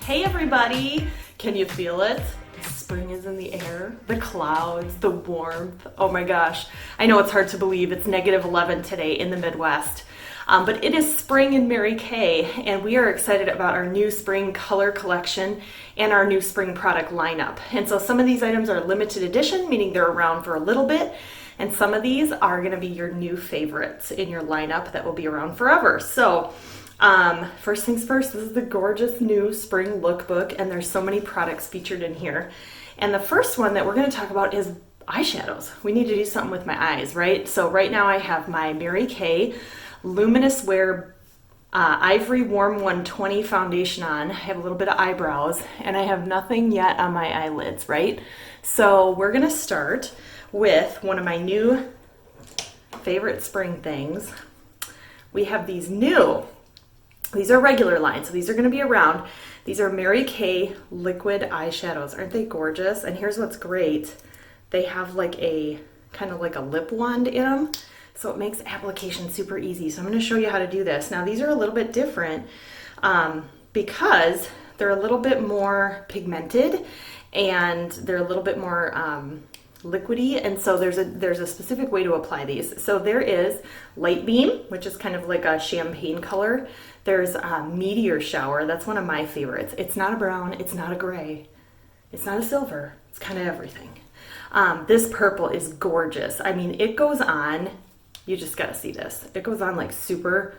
Hey everybody! Can you feel it? Spring is in the air, the clouds, the warmth. Oh my gosh. I know it's hard to believe it's -11 today in the Midwest. But it is spring in Mary Kay, and we are excited about our new spring color collection and our new spring product lineup. And so some of these items are limited edition, meaning they're around for a little bit, and some of these are going to be your new favorites in your lineup that will be around forever. So first things first, this is the gorgeous new spring lookbook, and there's so many products featured in here. And the first one that we're going to talk about is eyeshadows. We need to do something with my eyes, right? So right now I have my Mary Kay Luminous Wear Ivory Warm 120 foundation on. I have a little bit of eyebrows, and I have nothing yet on my eyelids, right? So we're going to start with one of my new favorite spring things. We have these are regular lines, so these are going to be around. These are Mary Kay liquid eyeshadows. Aren't they gorgeous? And here's what's great. They have like a kind of like a lip wand in them, so it makes application super easy. So I'm going to show you how to do this. Now these are a little bit different because they're a little bit more pigmented and they're a little bit more liquidy, and so there's a specific way to apply these. So there is Light Beam, which is kind of like a champagne color. There's Meteor Shower. That's one of my favorites. It's not a brown, it's not a gray, it's not a silver, it's kind of everything. This purple is gorgeous. I mean, it goes on, you just gotta see this. It goes on like super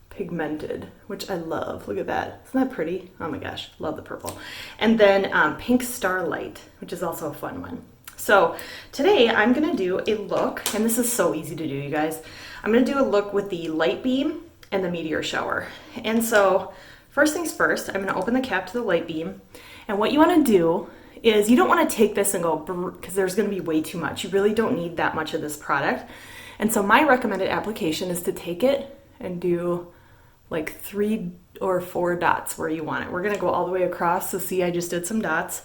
pigmented, which I love. Look at that. Isn't that pretty? Oh my gosh, love the purple. And then Pink Starlight, which is also a fun one. So today I'm gonna do a look, and this is so easy to do, you guys. I'm gonna do a look with the Light Beam and the Meteor Shower. And so first things first, I'm gonna open the cap to the Light Beam. And what you wanna do is you don't wanna take this and go, because there's gonna be way too much. You really don't need that much of this product. And so my recommended application is to take it and do like 3 or 4 dots where you want it. We're gonna go all the way across, so see I just did some dots.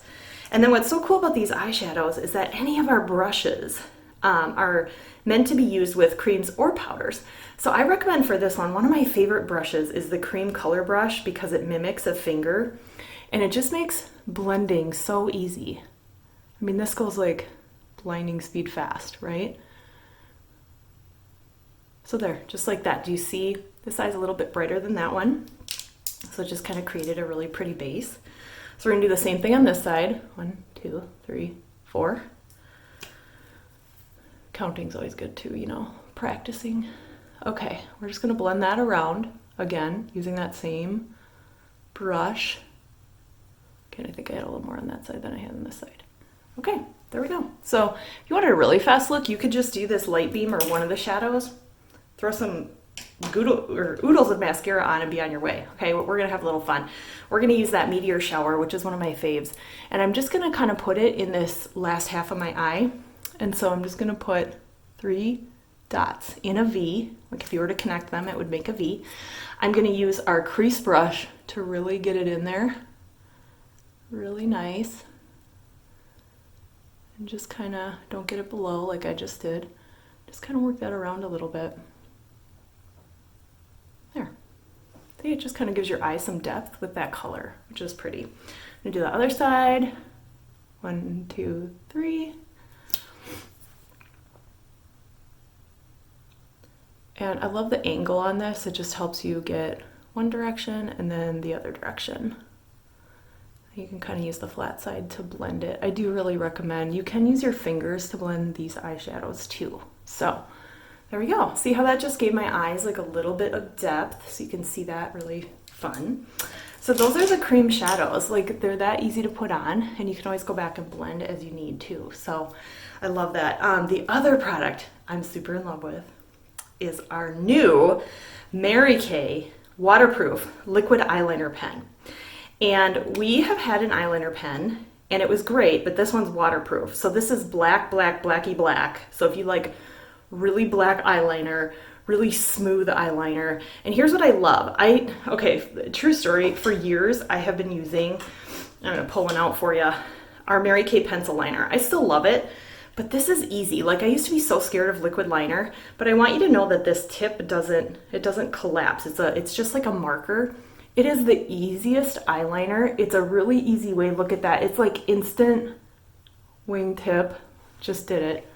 And then what's so cool about these eyeshadows is that any of our brushes are meant to be used with creams or powders. So I recommend for this one of my favorite brushes is the cream color brush because it mimics a finger and it just makes blending so easy. I mean, this goes like blinding speed fast, right? So there, just like that. Do you see this eye's a little bit brighter than that one? So it just kind of created a really pretty base. So we're gonna do the same thing on this side. 1, 2, 3, 4. Counting's always good too, you know, practicing. Okay, we're just gonna blend that around again using that same brush. Okay, I think I had a little more on that side than I had on this side. Okay, there we go. So if you wanted a really fast look, you could just do this Light Beam or one of the shadows, throw some oodles of mascara on and be on your way. Okay, we're gonna have a little fun. We're gonna use that Meteor Shower, which is one of my faves, and I'm just gonna kind of put it in this last half of my eye. And so I'm just gonna put 3 dots in a V. Like if you were to connect them, it would make a V. I'm gonna use our crease brush to really get it in there. Really nice. And just kind of, don't get it below like I just did. Just kind of work that around a little bit. There. See, it just kind of gives your eye some depth with that color, which is pretty. I'm gonna do the other side. 1, 2, 3. And I love the angle on this. It just helps you get one direction and then the other direction. You can kind of use the flat side to blend it. I do really recommend, you can use your fingers to blend these eyeshadows too. So there we go. See how that just gave my eyes like a little bit of depth, so you can see that, really fun. So those are the cream shadows. Like, they're that easy to put on, and you can always go back and blend as you need to. So I love that. The other product I'm super in love with is our new Mary Kay waterproof liquid eyeliner pen. And we have had an eyeliner pen and it was great, but this one's waterproof. So this is blacky black. So if you like really black eyeliner, really smooth eyeliner. And here's what I love. Okay, true story, for years I have been using, I'm gonna pull one out for you, our Mary Kay pencil liner. I still love it, but this is easy. Like, I used to be so scared of liquid liner, but I want you to know that this tip doesn't collapse. It's just like a marker. It is the easiest eyeliner. It's a really easy way. Look at that. It's like instant wingtip. Just did it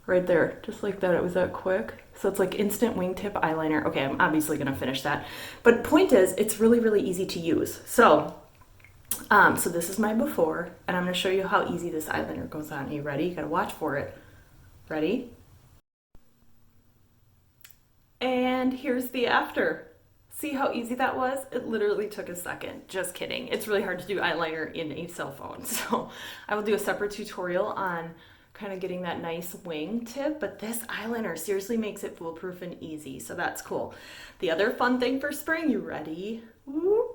right there. Just like that. It was that quick. So it's like instant wingtip eyeliner. Okay, I'm obviously going to finish that. But point is, it's really, really easy to use. So this is my before, and I'm going to show you how easy this eyeliner goes on. Are you ready? You got to watch for it. Ready? And here's the after. See how easy that was? It literally took a second. Just kidding. It's really hard to do eyeliner in a cell phone. So I will do a separate tutorial on kind of getting that nice wing tip, but this eyeliner seriously makes it foolproof and easy. So that's cool. The other fun thing for spring, you ready? Woo.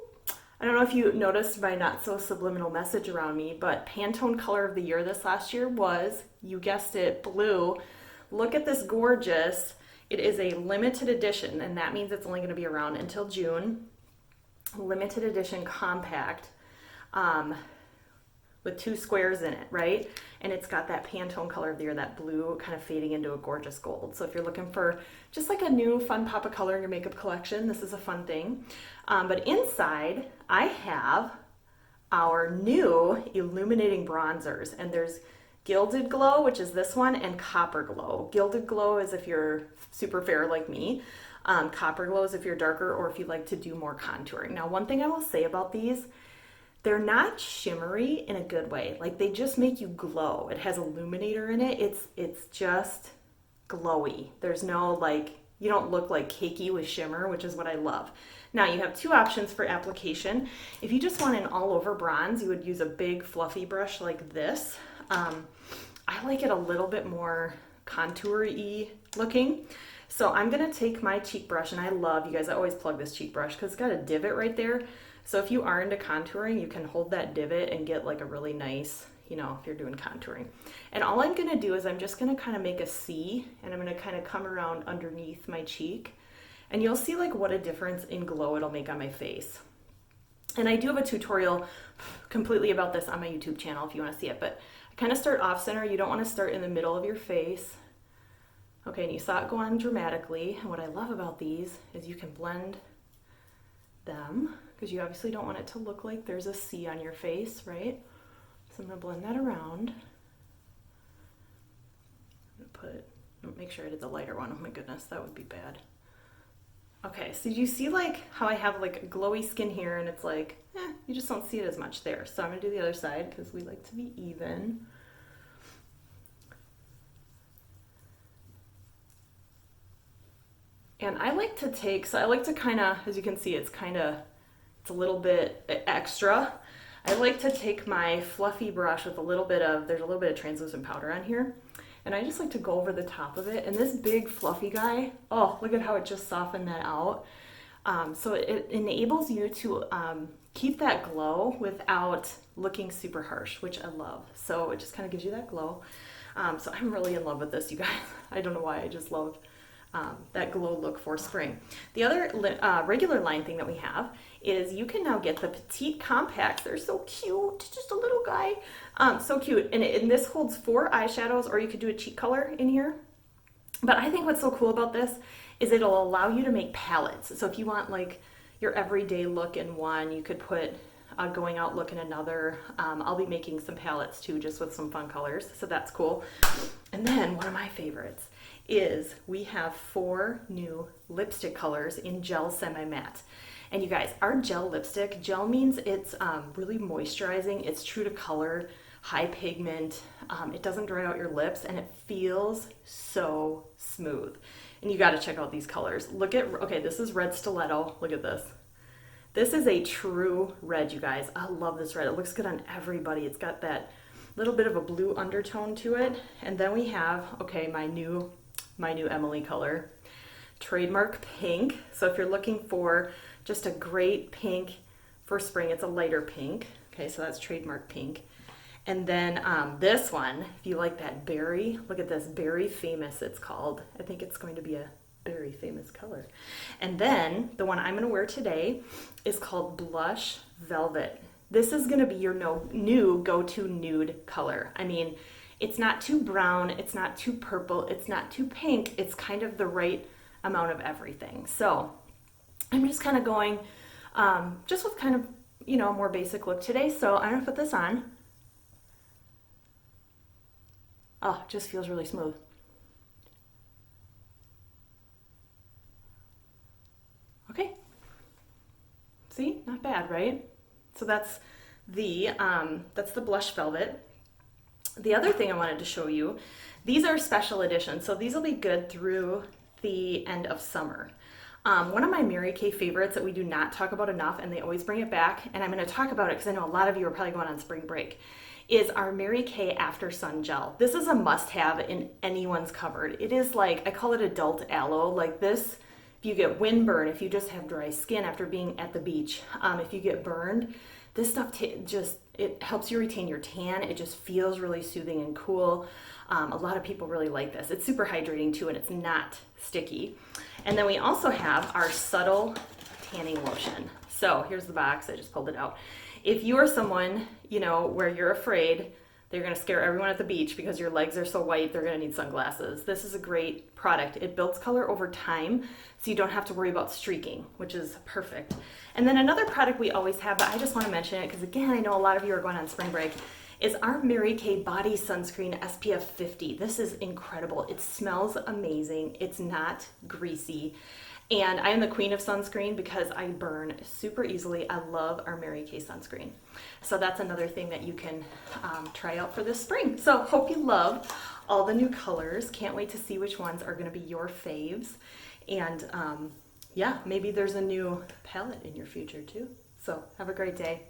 I don't know if you noticed my not so subliminal message around me, but Pantone color of the year this last year was, you guessed it, blue. Look at this gorgeous. It is a limited edition, and that means it's only going to be around until June. Limited edition compact with 2 squares in it, right? And it's got that Pantone color of the year, that blue kind of fading into a gorgeous gold. So if you're looking for just like a new fun pop of color in your makeup collection, this is a fun thing. But inside, I have our new illuminating bronzers, and there's Gilded Glow, which is this one, and Copper Glow. Gilded Glow is if you're super fair like me. Copper Glow is if you're darker or if you like to do more contouring. Now, one thing I will say about these, they're not shimmery in a good way. Like, they just make you glow. It has illuminator in it. It's just glowy. There's no, like, you don't look like cakey with shimmer, which is what I love. Now, you have 2 options for application. If you just want an all-over bronze, you would use a big fluffy brush like this. I like it a little bit more contour-y looking. So I'm gonna take my cheek brush, and I love, you guys, I always plug this cheek brush because it's got a divot right there. So if you are into contouring, you can hold that divot and get like a really nice, you know, if you're doing contouring. And all I'm gonna do is I'm just gonna kind of make a C, and I'm gonna kind of come around underneath my cheek. And you'll see like what a difference in glow it'll make on my face. And I do have a tutorial completely about this on my YouTube channel if you want to see it, but I kind of start off center. You don't want to start in the middle of your face. Okay, and you saw it go on dramatically. And what I love about these is you can blend them because you obviously don't want it to look like there's a C on your face, right? So I'm going to blend that around. I'm going to make sure I did the lighter one. Oh my goodness, that would be bad. Okay, so you see like how I have like glowy skin here, and it's like, you just don't see it as much there. So I'm gonna do the other side because we like to be even. And I like to take, so I like to kind of, as you can see, it's a little bit extra. I like to take my fluffy brush with there's a little bit of translucent powder on here. And I just like to go over the top of it. And this big fluffy guy, oh, look at how it just softened that out. So it enables you to keep that glow without looking super harsh, which I love. So it just kind of gives you that glow. So I'm really in love with this, you guys. I don't know why, I just love that glow look for spring. The other regular line thing that we have is you can now get the Petite Compacts. They're so cute, just a little guy. So cute. And this holds 4 eyeshadows, or you could do a cheek color in here. But I think what's so cool about this is it'll allow you to make palettes. So if you want like your everyday look in one, you could put a going out look in another. I'll be making some palettes too, just with some fun colors. So that's cool. And then one of my favorites is we have 4 new lipstick colors in gel semi-matte. And you guys, our gel lipstick, gel means it's really moisturizing, it's true to color, high pigment, it doesn't dry out your lips, and it feels so smooth. And you gotta check out these colors. Look at, okay, this is Red Stiletto, look at this. This is a true red, you guys. I love this red, it looks good on everybody. It's got that little bit of a blue undertone to it. And then we have, okay, my new Emily color, Trademark Pink. So if you're looking for just a great pink for spring, it's a lighter pink. Okay, so that's Trademark Pink. And then this one, if you like that berry, look at this, Berry Famous it's called. I think it's going to be a very famous color. And then the one I'm going to wear today is called Blush Velvet. This is going to be your new go-to nude color. I mean, it's not too brown, it's not too purple, it's not too pink, it's kind of the right amount of everything. So I'm just kind of going just with kind of, you know, a more basic look today. So I'm gonna put this on. Oh, it just feels really smooth. Okay, see, not bad, right? So that's the blush velvet. The other thing I wanted to show you, these are special editions, so these will be good through the end of summer. One of my Mary Kay favorites that we do not talk about enough, and they always bring it back, and I'm going to talk about it because I know a lot of you are probably going on spring break, is our Mary Kay After Sun Gel. This is a must-have in anyone's cupboard. It is like, I call it adult aloe. Like this, if you get windburn, if you just have dry skin after being at the beach, if you get burned, this stuff just, it helps you retain your tan. It just feels really soothing and cool. A lot of people really like this. It's super hydrating too, and it's not sticky. And then we also have our Subtle Tanning Lotion. So here's the box, I just pulled it out. If you are someone, you know, where you're afraid they're gonna scare everyone at the beach because your legs are so white, they're gonna need sunglasses. This is a great product. It builds color over time, so you don't have to worry about streaking, which is perfect. And then another product we always have, but I just wanna mention it because again, I know a lot of you are going on spring break, is our Mary Kay Body Sunscreen SPF 50. This is incredible. It smells amazing. It's not greasy. And I am the queen of sunscreen because I burn super easily. I love our Mary Kay sunscreen. So that's another thing that you can try out for this spring. So hope you love all the new colors. Can't wait to see which ones are gonna be your faves. And yeah, maybe there's a new palette in your future too. So have a great day.